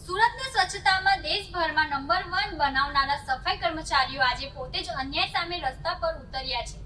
સુરતને સ્વચ્છતામાં દેશભરમાં નંબર 1 બનાવનારા સફાઈ કર્મચારીઓ આજે પોતે જ અન્યાય સામે રસ્તા પર ઉતર્યા છે।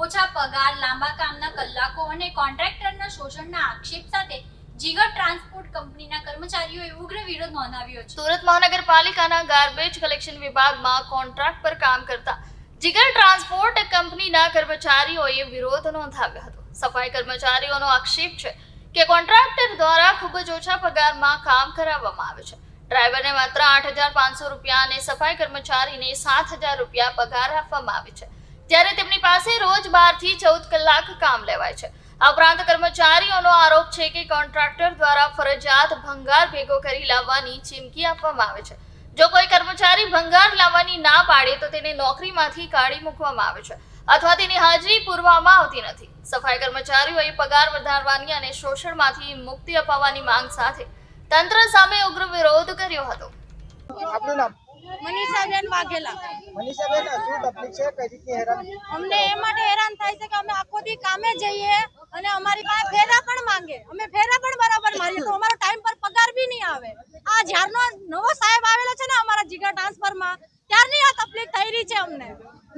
ઓછા પગાર, લાંબા કામના કલાકો અને કોન્ટ્રાક્ટરના શોષણના આક્ષેપ સાથે જીગર ટ્રાન્સપોર્ટ કંપનીના કર્મચારીઓએ ઉગ્ર વિરોધ નોંધાવ્યો છે। સુરત મહાનગરપાલિકાના ગાર્બેજ કલેક્શન વિભાગમાં કોન્ટ્રાક્ટ પર કામ કરતા જીગર ટ્રાન્સપોર્ટ કંપનીના કર્મચારીઓએ વિરોધ નોંધાવ્યો હતો। સફાઈ કર્મચારીઓનો આક્ષેપ છે કે કોન્ટ્રાક્ટર દ્વારા ખૂબ જ ઓછા પગારમાં કામ કરાવવામાં આવે છે। ડ્રાઈવરને માત્ર 8,500 રૂપિયા અને સફાઈ કર્મચારીને 7,000 રૂપિયા પગાર આપવામાં આવે છે, ત્યારે તેમની પાસે રોજ 12 થી 14 કલાક કામ લેવાય છે। આ ઉપરાંત કર્મચારીઓનો આરોપ છે કે કોન્ટ્રાક્ટર દ્વારા ફરજિયાત ભંગાર ભેગો કરી લાવવાની ચીમકી આપવામાં આવે છે। જો કોઈ કર્મચારી ભંગાર લાવવાની ના પાડે તો તેને નોકરીમાંથી કાઢી મૂકવામાં આવે છે અથવા તેની હાજરી પૂરવામાં આવતી નથી। સફાઈ કર્મચારીઓએ પગાર વધારવાની અને શોષણમાંથી મુક્તિ અપાવવાની માંગ સાથે તંત્ર સામે ઉગ્ર વિરોધ કર્યો હતો। આપનું નામ? મનીષાબેન વાઘેલા। મનીષાબેન, શું તકલીફ છે? કઈ રીતની હેરાન? અમને એ માટે હેરાન થાય છે કે અમે આખો દી કામે જઈએ અને અમારી પાસે ફેરા પણ માંગે, અમે ફેરા પણ બરાબર મારીએ તો અમારો ટાઈમ પર પગાર બી નહીં આવે। આ જ્યારનો નવો સાહેબ આવેલો છે ને અમારા જીગર ટ્રાન્સફરમાં, ત્યારની આ તકલીફ થઈ રહી છે અમને।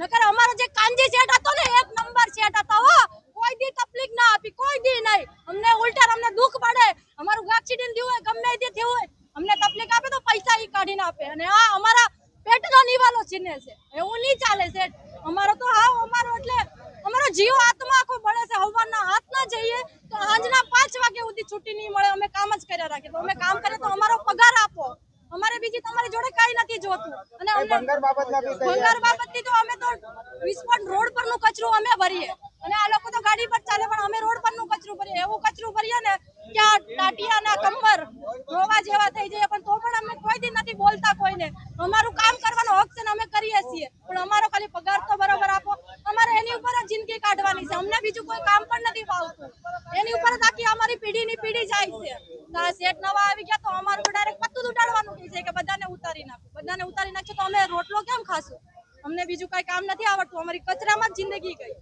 નકર અમારો જે કાંજી સેટ હતો ને, 1 નંબર સેટ હતો હો, કોઈ દી તકલીફ ના આપી, કોઈ દી નહીં। અમને ઉલટા અમને દુખ પડે, અમારું એક્સિડન્ટ થયું હોય, ગમે તે થયું હોય, અમને તકલીફ આપે તો પૈસા ઈ કાઢીને આપે અને આ અમારા પેટનો નિવાલો છીને છે। એવું નહીં ચાલે સેટ। અમારો તો હા અમારો એટલે અમારો જીવ આત્મા આખો બળે છે। હવારના હાથ ના જઈએ તો સાંજના 5 વાગે સુધી છૂટી નહીં મળે, અમે કામ જ કર્યા રાખીએ। તો અમે કામ કરીએ તો અમારો પગાર આપો, અમારે બીજી તમારી જોડે કઈ નથી જોતું। અને અમને ભંગાર બાબતમાં બી કઈ ભંગાર બાબતથી તો અમે તો વિસ્ફોટ રોડ પરનું કચરું અમે ભરીએ અને આ લોકો તો ગાડી પર ચાલે પણ અમે રોડ પરનું કચરું ભરીએ। એવું કચરું ભરીએ ને કે આ ટાટિયાના કમર રોવા જેવા થઈ જાય, પણ તો પણ અમે કોઈ દી નથી બોલતા કોઈને। અમારું કામ કરવાનો હક છે ને અમે કરીએ છીએ, પણ અમારો ખાલી પગાર તો બરાબર આપો। અમારે એની ઉપર જ જિંદગી કાઢવાની છે, અમને બીજું કોઈ કામ પણ નથી ભાવતું। એની ઉપર જ આખી અમારી પેઢીની પેઢી જાય છે। તો આ સેટ નવા આવી ગયા તો અમારું તો ડાયરેક્ટ પત્તું ઉડાડવાનું કહે છે કે બધાને ઉતારી નાખો, બધાને ઉતારી નાખશો તો અમે રોટલો કેમ ખાશું? અમને બીજું કઈ કામ નથી આવડતું, અમારી કચરામાં જ જિંદગી ગઈ।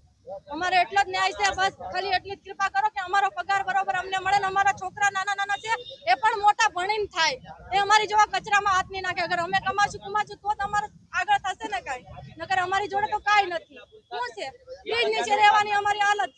અમારે એટલો જ ન્યાય છે, બસ ખાલી એટલી જ કૃપા કરો કે અમારો પગાર બરોબર અમને મળે ને અમારા છોકરા નાના નાના છે એ પણ મોટા ભણીને થાય, એ અમારી જેવા કચરામાં હાથ નહીં નાખે। અગર અમે કમાશું તો જ અમારે આગળ થશે ને કઈ, નકર અમારી જોડે તો કાંઈ નથી। શું છે? બ્રિજ નીચે રહેવાની અમારી હાલત